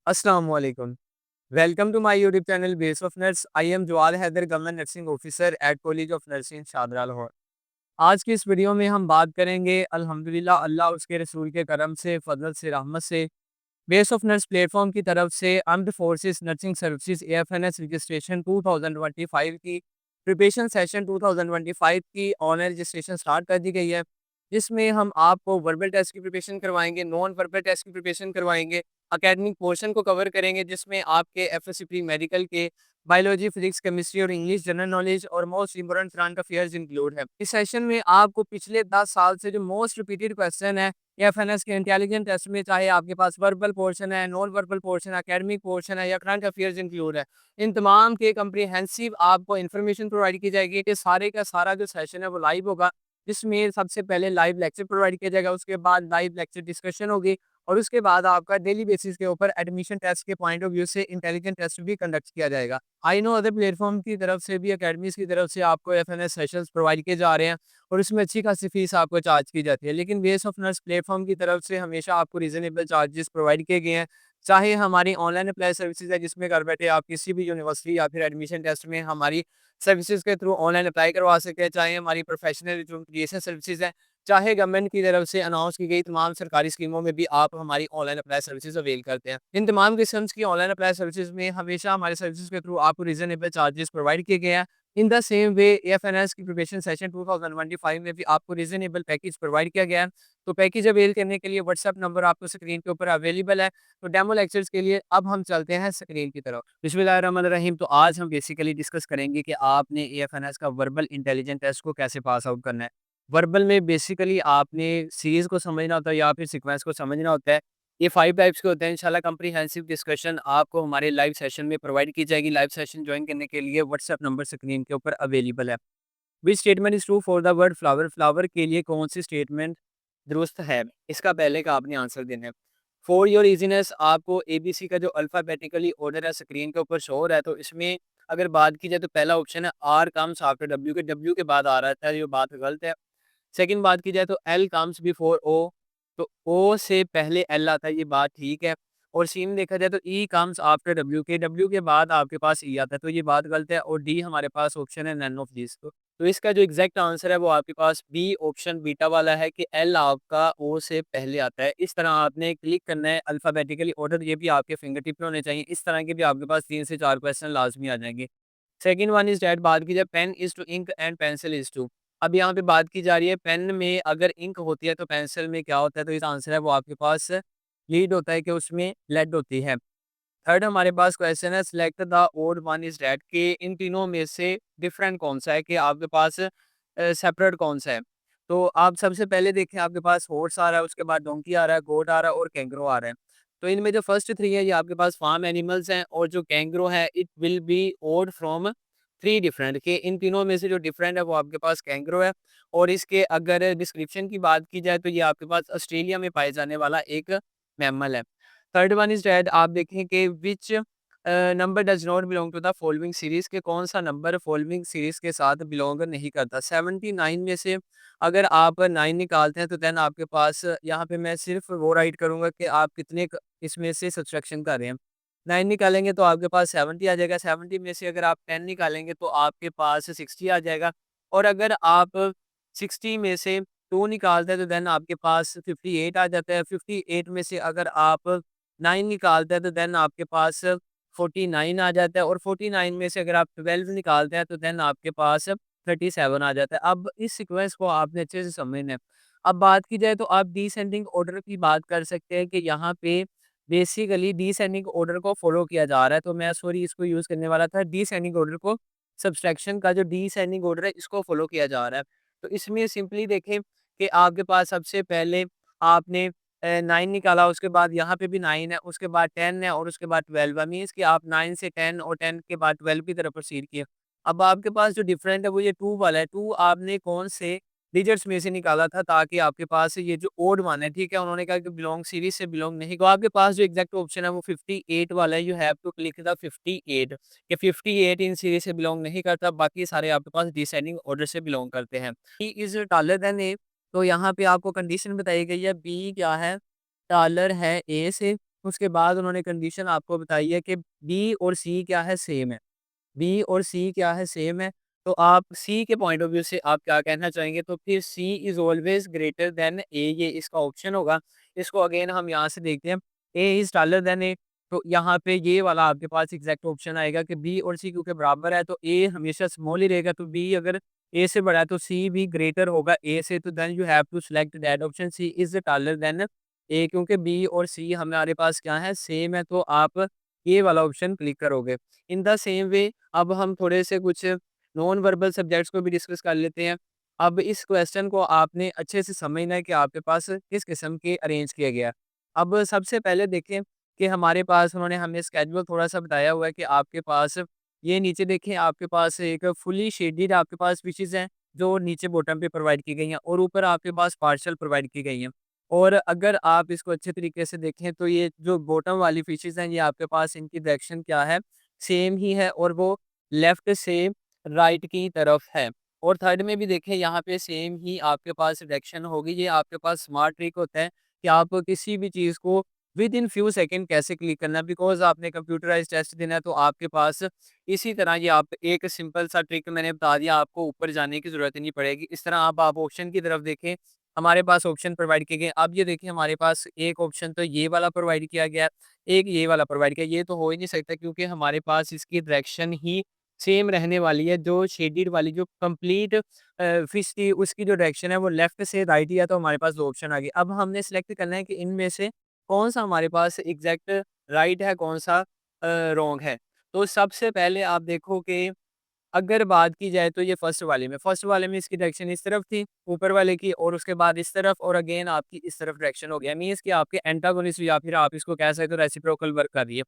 अस्सलाम वालेकुम। Welcome to my YouTube channel base of nurse. I am Jawad Haider, government nursing officer at college of nursing Shahdara Lahore. आज की इस video में हम बात करेंगे अल्हम्दुलिल्लाह अल्लाह उसके रसूल के करम से, फजल से, रहमत से बेस ऑफ नर्स प्लेटफॉर्म की तरफ से armed forces nursing services एएफएनएस registration 2025 की प्रिपरेशन सेशन 2025 की ऑनलाइन रजिस्ट्रेशन स्टार्ट कर दी गई है। जिसमें हम आपको वर्बल टेस्ट की प्रिपरेशन करवाएंगे, नॉन वर्बल टेस्ट की प्रिपरेशन करवाएंगे, एकेडमिक पोर्शन को कवर करेंगे जिसमें आपके एफएससी प्री मेडिकल के बायोलॉजी, फिजिक्स, केमिस्ट्री और इंग्लिश जनरल नॉलेज और most important current affairs include है। इस सेशन में आपको पिछले 10 साल से जो मोस्ट रिपीटेड क्वेश्चन है एफएनएस के इंटेलिजेंट टेस्ट में, चाहे आपके पास वर्बल पोर्शन है, नॉन वर्बल पोर्शन है, एकेडमिक पोर्शन है या करंट अफेयर्स इंक्लूड है, इन तमाम के कम्प्रीहेंसिव आपको इन्फॉर्मेशन प्रोवाइड की जाएगी कि सारे का सारा जो सेशन है वो लाइव होगा। जिसमें सबसे पहले लाइव लेक्चर प्रोवाइड किया जाएगा, उसके बाद लाइव लेक्चर डिस्कशन होगी और उसके बाद आपका डेली बेसिस के ऊपर एडमिशन टेस्ट के पॉइंट ऑफ व्यू से इंटेलिजेंट टेस्ट भी कंडक्ट किया जाएगा। आई नो अदर प्लेटफॉर्म की तरफ से भी, अकेडमीज की तरफ से आपको एफएनएस सेशंस प्रोवाइड किए जा रहे हैं और उसमें अच्छी खासी फीस आपको चार्ज की जाती है, लेकिन बेस ऑफ नर्स प्लेटफॉर्म की तरफ से हमेशा आपको रीजनेबल चार्जेस प्रोवाइड किए गए हैं। चाहे हमारी ऑनलाइन अप्लाई सर्विसेज है जिसमें घर बैठे आप किसी भी यूनिवर्सिटी या फिर एडमिशन टेस्ट में हमारी सर्विसेज के थ्रू ऑनलाइन अप्लाई करवा सकते हैं, चाहे हमारी प्रोफेशनल जो क्रिएशन सर्विसेज है, चाहे गवर्नमेंट की तरफ से अनाउंस की गई तमाम सरकारी स्कीमों में भी आप हमारी ऑनलाइन अप्लाई सर्विसेज अवेल करते हैं। इन तमाम किस्म की ऑनलाइन अप्लाई सर्विसेज में हमेशा हमारे सर्विसेज के थ्रू आपको रीजनेबल चार्जेस प्रोवाइड किए गए हैं। इन द सेम वे एएफएनएस की प्रिपरेशन सेशन 2025 में भी आपको रीजनेबल पैकेज प्रोवाइड किया गया है। तो पैकेज अवेल करने के लिए व्हाट्सएप नंबर आपको स्क्रीन के ऊपर अवेलेबल है। तो डेमो लेक्चर्स के लिए अब हम चलते हैं स्क्रीन की तरफ। बिस्मिल्लाहिर्रहमानिर्रहीम। तो आज हम बेसिकली डिस्कस करेंगे कि आपने एएफएनएस का वर्बल इंटेलिजेंट टेस्ट को कैसे पास आउट करना है। वर्बल में बेसिकली आपने सीरीज़ को समझना होता है या फिर सीक्वेंस को समझना होता है। ये 5 टाइप्स के होते हैं। इंशाल्लाह कम्प्रिहेंसिव डिस्कशन आपको हमारे लाइव सेशन में प्रोवाइड की जाएगी। लाइव सेशन जॉइन करने के लिए व्हाट्सएप नंबर स्क्रीन के ऊपर अवेलेबल है। Which statement is true for the word flower? Flower के लिए कौन-सी स्टेटमेंट दुरुस्त है? इसका पहले का आपने आंसर देना है। फॉर योर ईज़ीनेस आपको एबीसी का जो अल्फ़ाबेटिकली ऑर्डर है स्क्रीन के ऊपर शो हो रहा है। तो इसमें अगर बात की जाए तो पहला ऑप्शन है आर कम्स आफ्टर डब्ल्यू के डब्ल्यू के बाद आ रहा है, ये बात गलत है। सेकंड बात की जाए तो एल कम्स बिफोर ओ, तो ओ से पहले एल आता है, ये बात ठीक है। और सी में देखा जाए तो ई कम्स आफ्टर डब्ल्यू के बाद आपके पास ई आता है, तो ये बात गलत है। और डी हमारे पास ऑप्शन है नन ऑफ दिस। तो इसका जो एग्जैक्ट आंसर है वो आपके पास बी ऑप्शन बीटा वाला है कि एल आपका ओ से पहले आता है। इस तरह आपने क्लिक करना है अल्फ़ाबेटिकली ऑर्डर, ये भी आपके फिंगर टिप पे होने चाहिए। इस तरह के भी आपके पास 3 से 4 क्वेश्चन लाज़मी आ जाएँगे। सेकंड वन इज़ दैट बात की जाए pen is to ink and pencil is to. अब यहाँ पे बात की जा रही है पेन में अगर इंक होती है तो पेंसिल में क्या होता है? तो इसका आंसर है वो आपके पास लीड होता है कि उसमें लेड होती है। थर्ड हमारे पास क्वेश्चन है select the odd one is that कि इन तीनों में से डिफरेंट कौन-सा है, कि आपके पास सेपरेट कौन-सा है? तो आप सबसे पहले देखें, आपके पास हॉर्स आ रहा है, उसके बाद डोंकी आ रहा है, गोट आ रहा है और कैंगरू आ रहा है। तो इनमें जो फर्स्ट 3 है ये आपके पास फार्म एनिमल्स हैं और जो कैंगरू है it will be odd from 3 different, कि इन तीनों में से जो डिफरेंट है वो आपके पास कैंगरू है। और इसके अगर डिस्क्रिप्शन की बात की जाए तो ये आपके पास ऑस्ट्रेलिया में पाए जाने वाला एक मैमल है। थर्ड वन इज़ दैट आप देखें कि which number does not belong to the following series, के कौन सा नंबर फॉलोइंग सीरीज़ के साथ बिलॉन्ग नहीं करता। 79 में से अगर आप 9 निकालते हैं तो देन आपके पास यहाँ पे मैं सिर्फ वो राइट करूँगा कि आप कितने इसमें से सब्सट्रैक्शन कर रहे हैं। 9 निकालेंगे तो आपके पास 70 आ जाएगा। 70 में से अगर आप 10 निकालेंगे तो आपके पास 60 आ जाएगा। और अगर आप 60 में से 2 निकालते हैं तो देन आपके पास 58 आ जाता है। 58 में से अगर आप 9 निकालते हैं तो देन आपके पास 49 आ जाता है। और 49 में से अगर आप 12 निकालते हैं तो देन आपके पास 37 आ जाता है। अब इस सीक्वेंस को आपने अच्छे से समझना है। अब बात की जाए तो आप डिसेंडिंग ऑर्डर की बात कर सकते हैं कि यहाँ पे बेसिकली डिसेंडिंग ऑर्डर को फॉलो किया जा रहा है। तो मैं सॉरी इसको यूज़ करने वाला था डिसेंडिंग ऑर्डर को, सब्सट्रैक्शन का जो डिसेंडिंग ऑर्डर है इसको फॉलो किया जा रहा है। तो इसमें सिंपली देखें कि आपके पास सबसे पहले आपने 9 निकाला, उसके बाद यहाँ पे भी 9 है, उसके बाद 10 है और उसके बाद 12 है। मीन्स कि आप 9 से 10 और 10 के बाद 12 की तरफ प्रोसीड किए। अब आपके पास जो डिफरेंट है वो ये 2 वाला है। 2 आपने कौन से डिजिट्स में से निकाला था ताकि आपके पास ये जो ओड वन है, ठीक है? उन्होंने कहा कि बिलॉन्ग सीरीज़ से बिलॉन्ग नहीं, तो आपके पास जो एग्ज़ैक्ट ऑप्शन है वो 58 वाला है। You have to click the 58 कि 58 इन सीरीज़ से बिलॉन्ग नहीं करता, बाकी सारे आपके पास डिसेंडिंग ऑर्डर से बिलॉन्ग करते हैं। ही इज़ टॉलर देन ए, तो यहाँ पे आपको कंडीशन बताई गई है, बी क्या है? टॉलर है ए से। उसके बाद उन्होंने कंडीशन आपको बताई है कि बी और सी क्या है, सेम है। बी और सी क्या है, सेम है। तो आप सी के पॉइंट ऑफ व्यू से आप क्या कहना चाहेंगे? तो फिर सी इज़ ऑलवेज़ ग्रेटर देन ए, ये इसका ऑप्शन होगा। इसको अगेन हम यहाँ से देखते हैं, ए इज़ स्मॉलर देन ए, तो यहाँ पे ये वाला आपके पास एग्ज़ैक्ट ऑप्शन आएगा कि बी और सी क्योंकि बराबर है तो ए हमेशा स्मॉल ही रहेगा, तो बी अगर ए से बड़ा है तो सी भी ग्रेटर होगा ए से, तो then you have to select that option, C is smaller than A, क्योंकि बी और सी हमारे पास क्या है, सेम है, तो आप ये वाला ऑप्शन क्लिक करोगे। इन द सेम वे अब हम थोड़े से कुछ नॉन वर्बल सब्जेक्ट्स को भी डिस्कस कर लेते हैं। अब इस क्वेश्चन को आपने अच्छे से समझना है कि आपके पास किस किस्म के अरेंज किया गया। अब सबसे पहले देखें कि हमारे पास उन्होंने हमें स्केड्यूल थोड़ा-सा बताया हुआ है कि आपके पास ये नीचे देखें, आपके पास एक फुली शेडेड आपके पास फिशेज़ हैं, जो नीचे बॉटम पे प्रोवाइड की गई हैं और ऊपर आपके पास पार्शियल प्रोवाइड की गई हैं। और अगर आप इसको अच्छे तरीके से देखें तो ये जो बॉटम वाली फिशेज़ हैं, ये आपके पास इनकी डायरेक्शन क्या है, सेम ही है और वो लेफ्ट से राइट की तरफ है। और थर्ड में भी देखें, यहाँ पे सेम ही आपके पास डायरेक्शन होगी। ये आपके पास स्मार्ट ट्रिक होता है कि आप किसी भी चीज़ को विद इन फ्यू सेकंड कैसे क्लिक करना है, बिकॉज़ आपने कंप्यूटराइज़्ड टेस्ट देना है, तो आपके पास इसी तरह ये आप एक सिंपल सा ट्रिक मैंने बता दिया, आपको ऊपर जाने की ज़रूरत ही नहीं पड़ेगी। इस तरह आप ऑप्शन की तरफ देखें, हमारे पास ऑप्शन प्रोवाइड किए गए। अब ये देखिए, हमारे पास एक ऑप्शन तो ये वाला प्रोवाइड किया गया, एक ये वाला प्रोवाइड किया। ये तो हो ही नहीं सकता क्योंकि हमारे पास इसकी डायरेक्शन ही सेम रहने वाली है। जो शेडेड वाली जो कंप्लीट फिश थी, उसकी जो डायरेक्शन है वो लेफ्ट से राइट ही है, तो हमारे पास 2 ऑप्शन आ गए। अब हमने सेलेक्ट करना है कि इनमें से कौन-सा हमारे पास एग्ज़ैक्ट राइट है, कौन-सा रॉन्ग है। तो सबसे पहले आप देखो कि अगर बात की जाए तो ये फर्स्ट वाले में इसकी डायरेक्शन इस तरफ थी, ऊपर वाले की, और उसके बाद इस तरफ, और अगेन आपकी इस तरफ डायरेक्शन हो गया। मीन्स कि आपके एंटागोनिस्ट या फिर आप इसको कह सकते हो रेसिप्रोकल वर्क कर रही है।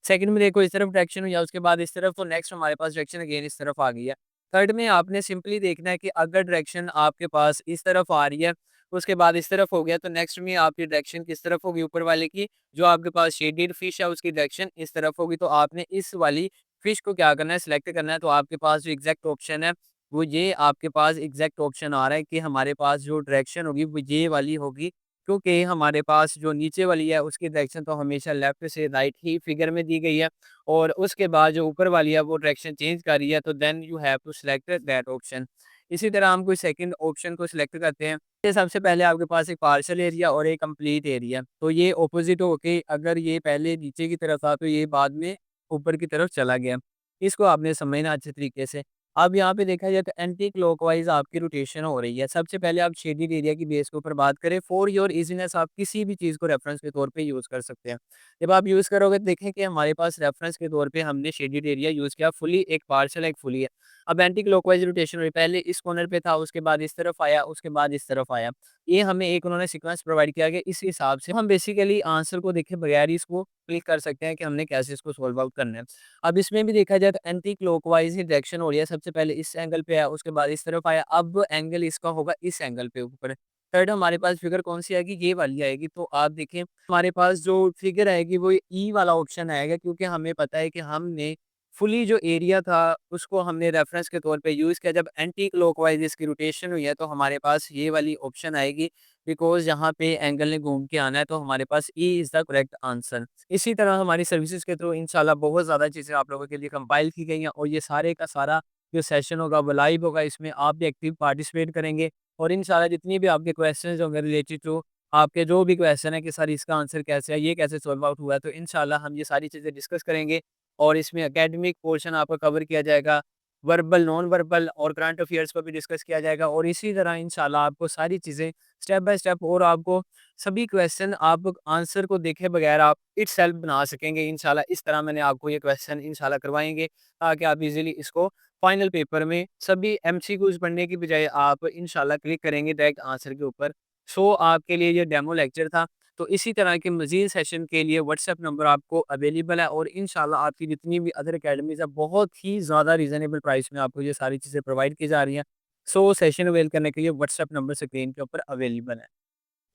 सेकंड में देखो इस तरफ डायरेक्शन हुई है, उसके बाद इस तरफ, तो नेक्स्ट हमारे पास डायरेक्शन अगेन इस तरफ आ गई है। थर्ड में आपने सिंपली देखना है कि अगर डायरेक्शन आपके पास इस तरफ आ रही है, उसके बाद इस तरफ हो गया, तो नेक्स्ट में आपकी डायरेक्शन किस तरफ होगी, ऊपर वाले की। जो आपके पास शेडेड फिश है उसकी डायरेक्शन इस तरफ होगी, तो आपने इस वाली फिश को क्या करना है, सिलेक्ट करना है। तो आपके पास जो एग्जैक्ट ऑप्शन है वो ये आपके पास एग्जैक्ट ऑप्शन आ रहा है कि हमारे पास जो डायरेक्शन होगी वो ये वाली होगी, क्योंकि हमारे पास जो नीचे वाली है उसकी डायरेक्शन तो हमेशा लेफ्ट से राइट ही फिगर में दी गई है, और उसके बाद जो ऊपर वाली है वो डायरेक्शन चेंज कर रही है, तो then you have to select that option. इसी तरह हम कोई सेकंड ऑप्शन को सिलेक्ट करते हैं। ये सबसे पहले आपके पास एक पार्शियल एरिया और एक कंप्लीट एरिया, तो ये ऑपोजिट होके अगर ये पहले नीचे की तरफ था तो ये बाद में ऊपर की तरफ चला गया। इसको आपने समझना अच्छे तरीके से। अब यहाँ पे देखा जाए तो एंटी क्लॉकवाइज़ आपकी रोटेशन हो रही है। सबसे पहले आप शेडेड एरिया की बेस के ऊपर बात करें, फॉर योर ईज़ीनेस आप किसी भी चीज़ को रेफ़रेंस के तौर पे यूज़ कर सकते हैं। जब आप यूज़ करोगे तो देखें कि हमारे पास रेफ़रेंस के तौर पे हमने शेडेड एरिया यूज़ किया, फुली एक पार्शियल एक फुली है। अब एंटी क्लॉकवाइज़ रोटेशन हो रही है, पहले इस कॉर्नर पे था, उसके बाद इस तरफ आया, उसके बाद इस तरफ आया। ये हमें एक उन्होंने सीक्वेंस प्रोवाइड किया गया, इस हिसाब से हम बेसिकली आंसर को देखे बगैर ही इसको क्लिक कर सकते हैं कि हमने कैसे इसको सॉल्व आउट करना है। अब इसमें भी देखा जाए तो एंटी क्लॉकवाइज़ ही डायरेक्शन हो रही है, सबसे पहले इस एंगल पे आया, उसके बाद इस तरफ आया, अब एंगल इसका होगा इस एंगल पे ऊपर। थर्ड हमारे पास फिगर कौन-सी आएगी? ये वाली आएगी। तो आप देखें हमारे पास जो फिगर आएगी वो ई वाला ऑप्शन आएगा, क्योंकि हमें पता है कि हमने फुली जो एरिया था उसको हमने रेफरेंस के तौर पे यूज़ किया। जब एंटी क्लॉकवाइज़ इसकी रोटेशन हुई है तो हमारे पास ये वाली ऑप्शन आएगी, बिकॉज़ यहाँ पे एंगल ने घूम के आना है, तो हमारे पास E is the correct answer. इसी तरह हमारी सर्विसेज़ के थ्रू इंशाल्लाह बहुत ज़्यादा चीज़ें आप लोगों के लिए कंपाइल की गई हैं, और ये सारे का सारा जो सेशन होगा वो लाइव होगा, इसमें आप भी एक्टिव पार्टिसिपेट करेंगे, और इंशाल्लाह जितनी भी आपके क्वेश्चंस होंगे रिलेटेड टू आपके जो भी क्वेश्चन है कि सर इसका आंसर कैसे है, ये कैसे सॉल्व आउट हुआ है, तो इंशाल्लाह हम ये सारी चीज़ें डिस्कस करेंगे, और इसमें एकेडमिक पोर्शन आपका कवर किया जाएगा, वर्बल, नॉन वर्बल और करंट अफेयर्स को भी डिस्कस किया जाएगा, और इसी तरह इंशाल्लाह आपको सारी चीज़ें स्टेप बाय स्टेप, और आपको सभी क्वेश्चन आप आंसर को देखे बगैर आप इटसेल्फ बना सकेंगे इंशाल्लाह। इस तरह मैंने आपको ये क्वेश्चन इंशाल्लाह करवाएँगे, ताकि आप इज़िली इसको फाइनल पेपर में सभी एमसीक्यूज़ पढ़ने की बजाय आप इंशाल्लाह क्लिक करेंगे डायरेक्ट आंसर के ऊपर। सो आपके लिए ये डेमो लेक्चर था। तो इसी तरह के मज़ीद सेशन के लिए व्हाट्सएप नंबर आपको अवेलेबल है, और इंशाल्लाह आपकी जितनी भी अदर अकेडमीज़ है बहुत ही ज़्यादा रीज़नेबल प्राइस में आपको ये सारी चीज़ें प्रोवाइड की जा रही हैं। सो सेशन अवेल करने के लिए व्हाट्सएप नंबर स्क्रीन के ऊपर अवेलेबल है।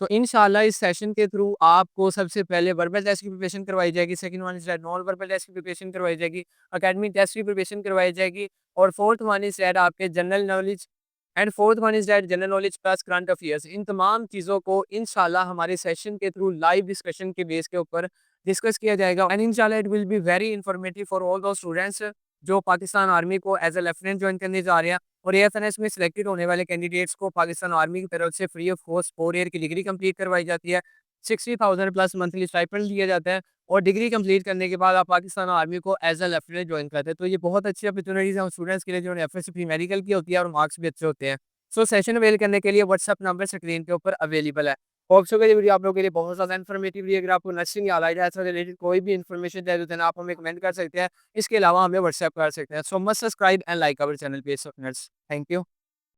तो इंशाल्लाह इस सेशन के थ्रू आपको सबसे पहले वर्बल टेस्ट की प्रिपरेशन करवाई जाएगी, second one is that non verbal test की प्रिपरेशन करवाई जाएगी, एकेडमिक टेस्ट की प्रिपरेशन करवाई जाएगी, और फोर्थ वन इज़ दैट आपके general knowledge, and fourth one is that general knowledge plus current affairs. इन तमाम चीज़ों को इंशाल्लाह हमारे सेशन के थ्रू लाइव डिस्कशन के बेस के ऊपर डिस्कस किया जाएगा एंड इंशाल्लाह it will be very informative for all those students जो पाकिस्तान आर्मी को एज अ लेफ्टिनेंट ज्वाइन करने जा रहे हैं और एएफएनएस में सिलेक्टेड होने वाले कैंडिडेट्स को पाकिस्तान आर्मी की तरफ से फ्री ऑफ कॉस्ट 4 ईयर की डिग्री कंप्लीट करवाई जाती है। 60,000 प्लस मंथली स्टाइपेंड दिया जाता है और डिग्री कंप्लीट करने के बाद आप पाकिस्तान आर्मी को एज अ लेफ्टिनेंट ज्वाइन करते हैं। तो ये बहुत अच्छी अपॉर्चुनिटीज़ हैं स्टूडेंट्स के लिए जिन्होंने एफएससी मेडिकल की होती है और मार्क्स भी अच्छे होते हैं। सो सेशन अवेल करने के लिए व्हाट्सएप नंबर स्क्रीन के ऊपर अवेलेबल है। होप सो ये वीडियो आप लोगों के लिए बहुत ज़्यादा इन्फॉर्मेटिव रही। अगर आपको नर्सिंग या अलाइड हेल्थ से रिलेटेड कोई भी इन्फॉर्मेशन चाहिए तो आप हमें कमेंट कर सकते हैं। इसके अलावा हमें व्हाट्सएप कर सकते हैं। So must subscribe and like our channel base of nurse. Thank you.